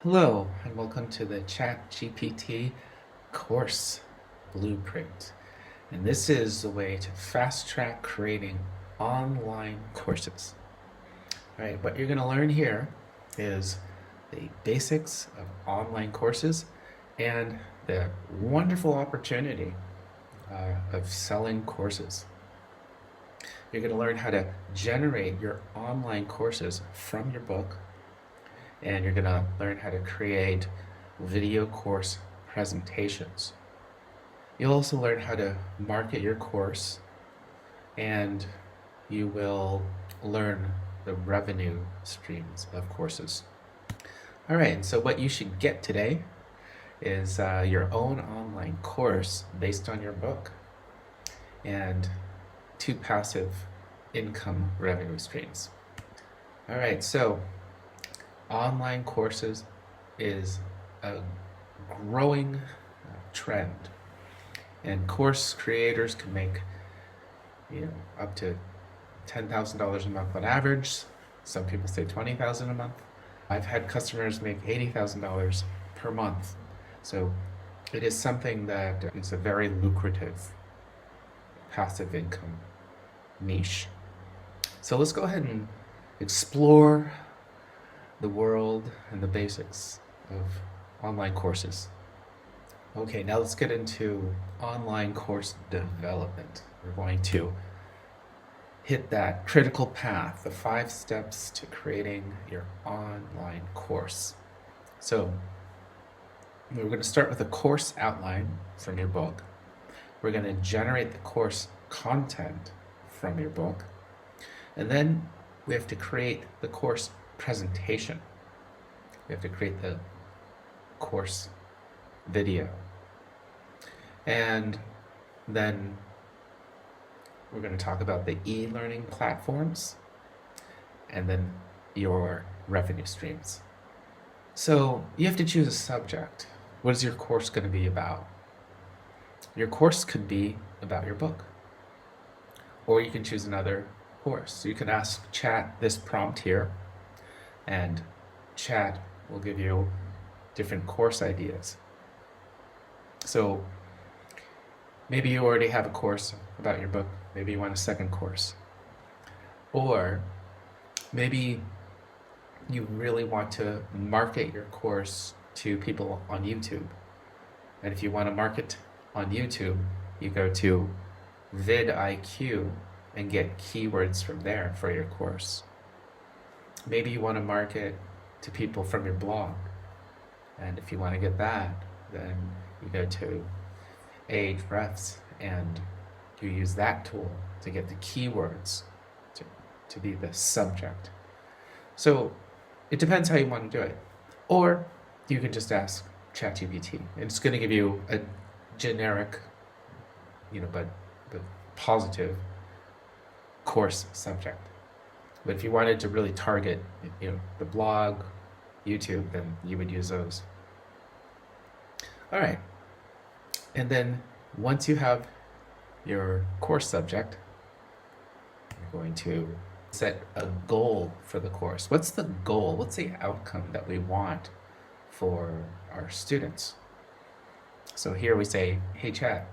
Hello, and welcome to the ChatGPT Course Blueprint. And this is the way to fast track creating online courses. All right, what you're going to learn here is the basics of online courses and the wonderful opportunity of selling courses. You're going to learn how to generate your online courses from your book, and you're going to learn how to create video course presentations. You'll also learn how to market your course, and you will learn the revenue streams of courses. All right, so what you should get today is your own online course based on your book and 2 passive income revenue streams. All right, so online courses is a growing trend, and course creators can make up to $10,000 a month on average. Some people say $20,000 a month. I've had customers make $80,000 per month. So it is something that is a very lucrative passive income niche. So let's go ahead and explore the world and the basics of online courses. Okay, now let's get into online course development. We're going to hit that critical path, the 5 steps to creating your online course. So we're going to start with a course outline from your book. We're going to generate the course content from your book. And then we have to create the course presentation. We have to create the course video. And then we're going to talk about the e-learning platforms and then your revenue streams. So you have to choose a subject. What is your course going to be about? Your course could be about your book, or you can choose another course. You can ask Chat this prompt here, and Chat will give you different course ideas. So maybe you already have a course about your book. Maybe you want a second course. Or maybe you really want to market your course to people on YouTube. And if you want to market on YouTube, you go to vidIQ and get keywords from there for your course. Maybe you want to market to people from your blog. And if you want to get that, then you go to Ahrefs and you use that tool to get the keywords to be the subject. So it depends how you want to do it. Or you can just ask ChatGPT, and it's going to give you a generic, but positive course subject. But if you wanted to really target, the blog, YouTube, then you would use those. All right. And then once you have your course subject, you're going to set a goal for the course. What's the goal? What's the outcome that we want for our students? So here we say, hey Chat,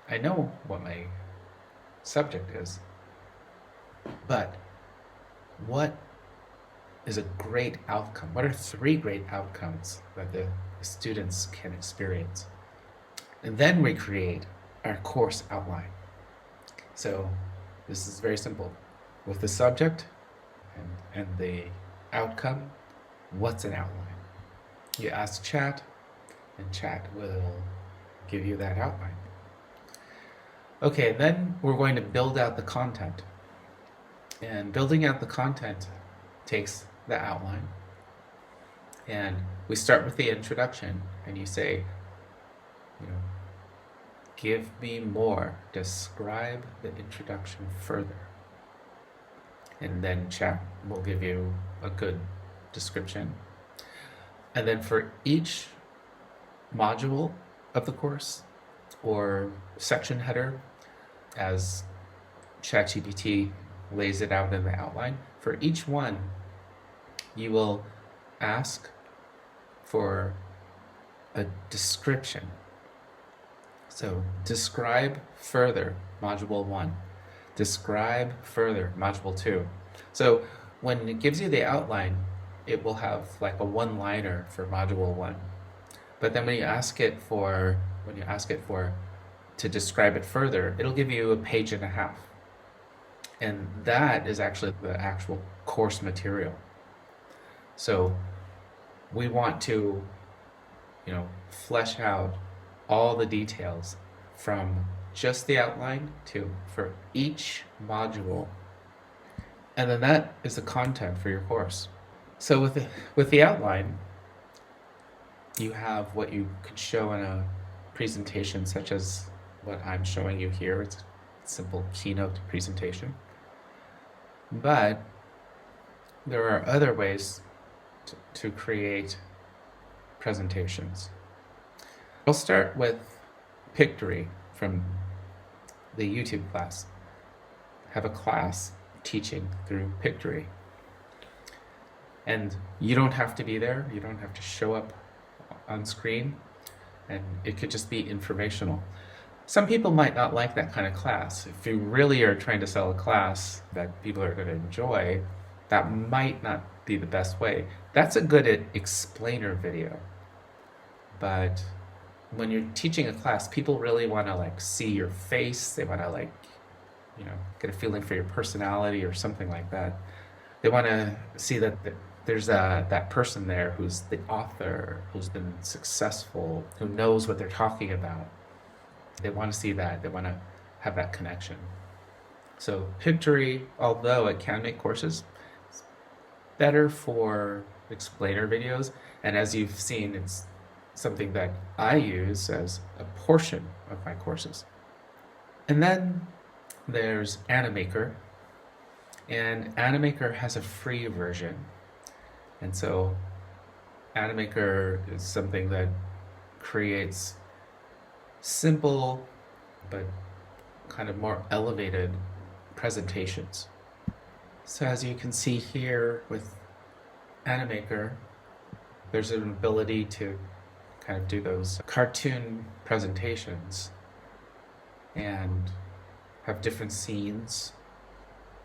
I know what my subject is, but what is a great outcome? What are 3 great outcomes that the students can experience? And then we create our course outline. So this is very simple. With the subject and the outcome, what's an outline? You ask Chat, and Chat will give you that outline. Okay, then we're going to build out the content. And building out the content takes the outline. And we start with the introduction, and you say, give me more, describe the introduction further. And then Chat will give you a good description. And then for each module of the course or section header, as ChatGPT lays it out in the outline, for each one, you will ask for a description. So describe further, module 1. Describe further, module 2. So when it gives you the outline, it will have like a one-liner for module 1. But then when you ask it for to describe it further, it'll give you a page and a half. And that is actually the actual course material. So we want to, flesh out all the details from just the outline for each module. And then that is the content for your course. So with the outline, you have what you could show in a presentation, such as what I'm showing you here. It's a simple keynote presentation. But there are other ways to create presentations. I'll start with Pictory from the YouTube class. I have a class teaching through Pictory. And you don't have to be there. You don't have to show up on screen. And it could just be informational. Some people might not like that kind of class. If you really are trying to sell a class that people are going to enjoy, that might not be the best way. That's a good explainer video. But when you're teaching a class, people really want to see your face. They want to get a feeling for your personality or something like that. They want to see that there's that person there who's the author, who's been successful, who knows what they're talking about. They want to see that. They want to have that connection. So Pictory, although it can make courses, it's better for explainer videos. And as you've seen, it's something that I use as a portion of my courses. And then there's Animaker. And Animaker has a free version. And so Animaker is something that creates simple but kind of more elevated presentations. So as you can see here with Animaker, there's an ability to kind of do those cartoon presentations and have different scenes,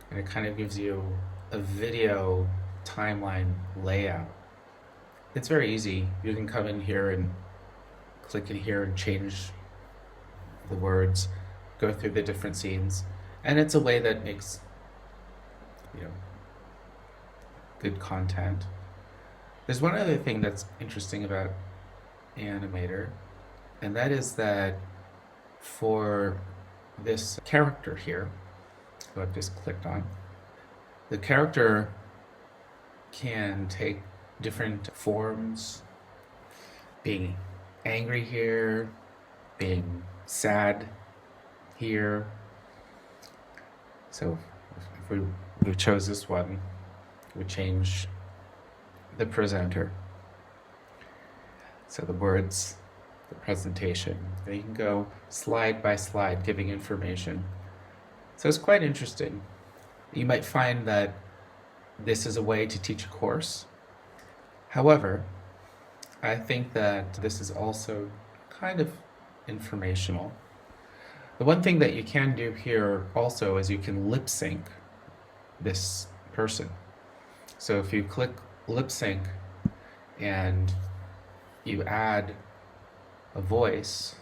and it kind of gives you a video timeline layout. It's very easy. You can come in here and click in here and change the words, go through the different scenes, and it's a way that makes good content. There's one other thing that's interesting about Animator, and that is that for this character here, who I've just clicked on, the character can take different forms, being angry here, being sad here. So if we chose this one, we change the presenter. So the words, the presentation, and you can go slide by slide giving information. So it's quite interesting. You might find that this is a way to teach a course. However, I think that this is also kind of informational. The one thing that you can do here also is you can lip sync this person. So if you click lip sync and you add a voice,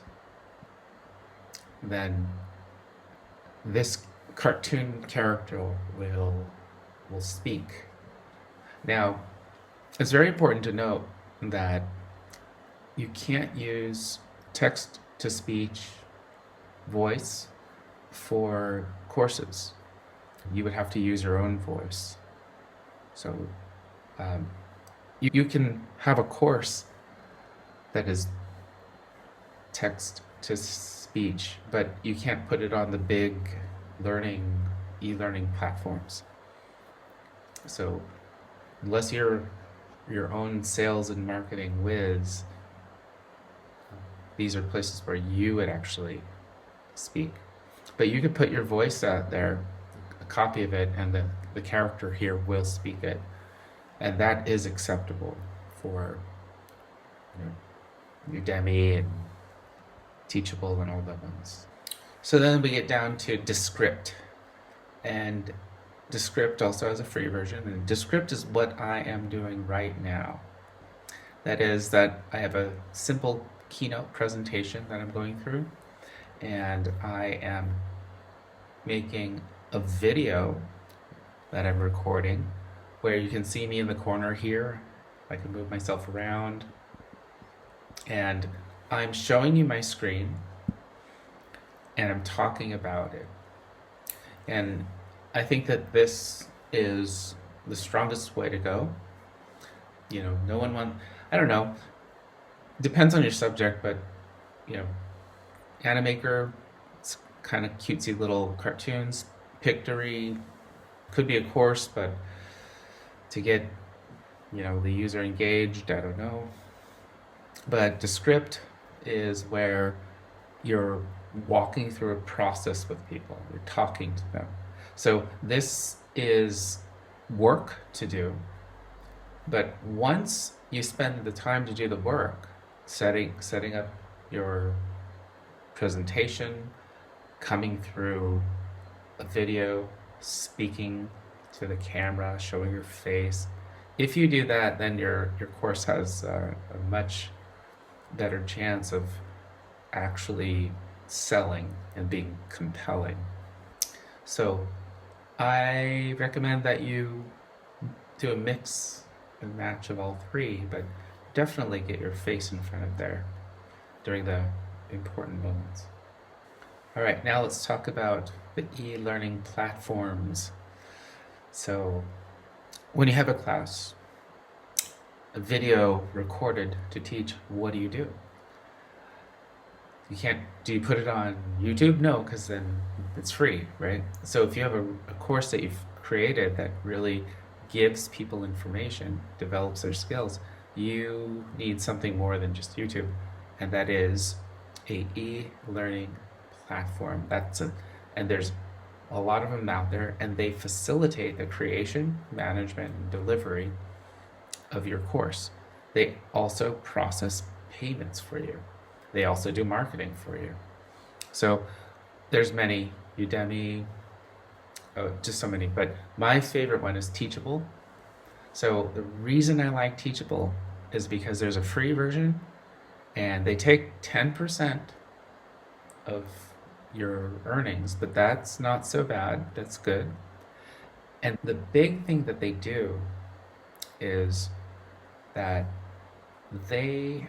then this cartoon character will speak. Now, it's very important to note that you can't use text-to-speech voice for courses. You would have to use your own voice. So you can have a course that is text-to-speech, but you can't put it on the big e-learning platforms. So unless you're your own sales and marketing whiz, these are places where you would actually speak. But you could put your voice out there, a copy of it, and the character here will speak it. And that is acceptable for Udemy and Teachable and all the ones. So then we get down to Descript. And Descript also has a free version. And Descript is what I am doing right now. That is that I have a simple keynote presentation that I'm going through. And I am making a video that I'm recording where you can see me in the corner here. I can move myself around. And I'm showing you my screen and I'm talking about it. And I think that this is the strongest way to go. You know, no one wants, I don't know, depends on your subject, but, you know, Animaker, it's kind of cutesy little cartoons. Pictory could be a course, but to get, you know, the user engaged, I don't know. But Descript is where you're walking through a process with people. You're talking to them. So this is work to do. But once you spend the time to do the work, setting up your presentation, coming through a video, speaking to the camera, showing your face, if you do that, then your course has a much better chance of actually selling and being compelling. So I recommend that you do a mix and match of all three, but definitely get your face in front of there during the important moments. All right, now let's talk about the e-learning platforms. So when you have a class, a video recorded to teach, what do? Do you put it on YouTube? No, because then it's free, right? So if you have a course that you've created that really gives people information, develops their skills, you need something more than just YouTube, and that is a e-learning platform. And there's a lot of them out there, and they facilitate the creation, management, and delivery of your course. They also process payments for you. They also do marketing for you. So there's many, Udemy, just so many, but my favorite one is Teachable. So the reason I like Teachable is because there's a free version and they take 10% of your earnings, but that's not so bad, that's good. And the big thing that they do is that they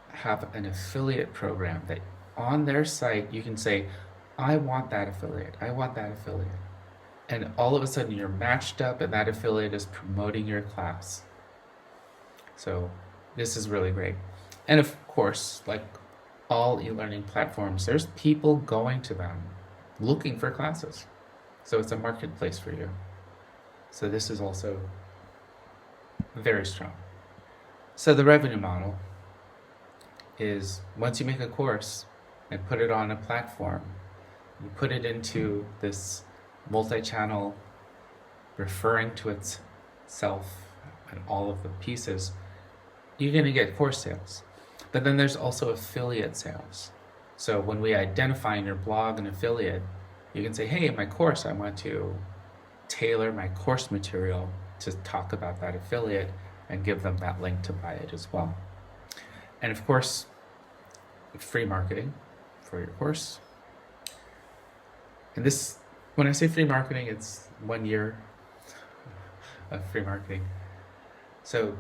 have an affiliate program that on their site you can say, I want that affiliate, I want that affiliate. And all of a sudden you're matched up and that affiliate is promoting your class. So this is really great. And of course, like all e-learning platforms, there's people going to them looking for classes. So it's a marketplace for you. So this is also very strong. So the revenue model is once you make a course and put it on a platform, you put it into this multi-channel referring to itself and all of the pieces, you're going to get course sales. But then there's also affiliate sales. So when we identify in your blog an affiliate, you can say, hey, my course, I want to tailor my course material to talk about that affiliate and give them that link to buy it as well. And of course, free marketing for your course. And this, when I say free marketing, it's 1 year of free marketing. So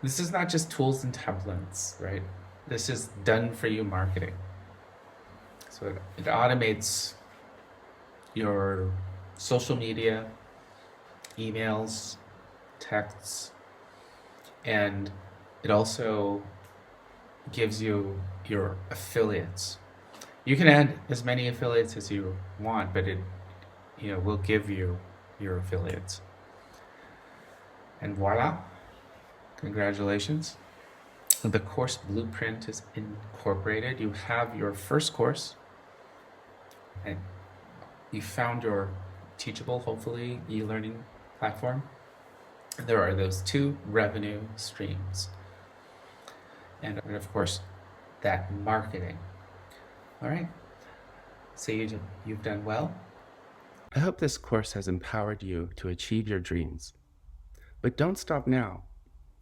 this is not just tools and templates, right? This is done for you marketing. So it automates your social media, emails, texts, and it also gives you your affiliates. You can add as many affiliates as you want, but it will give you your affiliates. And voila, congratulations. The course blueprint is incorporated. You have your first course and you found your Teachable, hopefully, e-learning platform. There are those two revenue streams. and of course, that marketing. All right, so you've done well. I hope this course has empowered you to achieve your dreams. But don't stop now.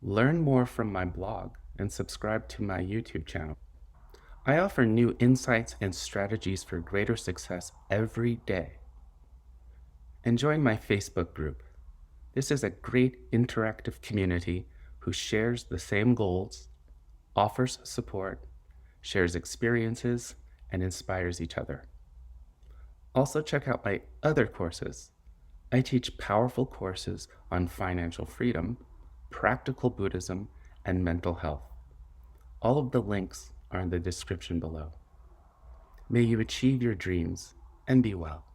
Learn more from my blog and subscribe to my YouTube channel. I offer new insights and strategies for greater success every day. And join my Facebook group. This is a great interactive community who shares the same goals, offers support, shares experiences, and inspires each other. Also, check out my other courses. I teach powerful courses on financial freedom, practical Buddhism, and mental health. All of the links are in the description below. May you achieve your dreams and be well.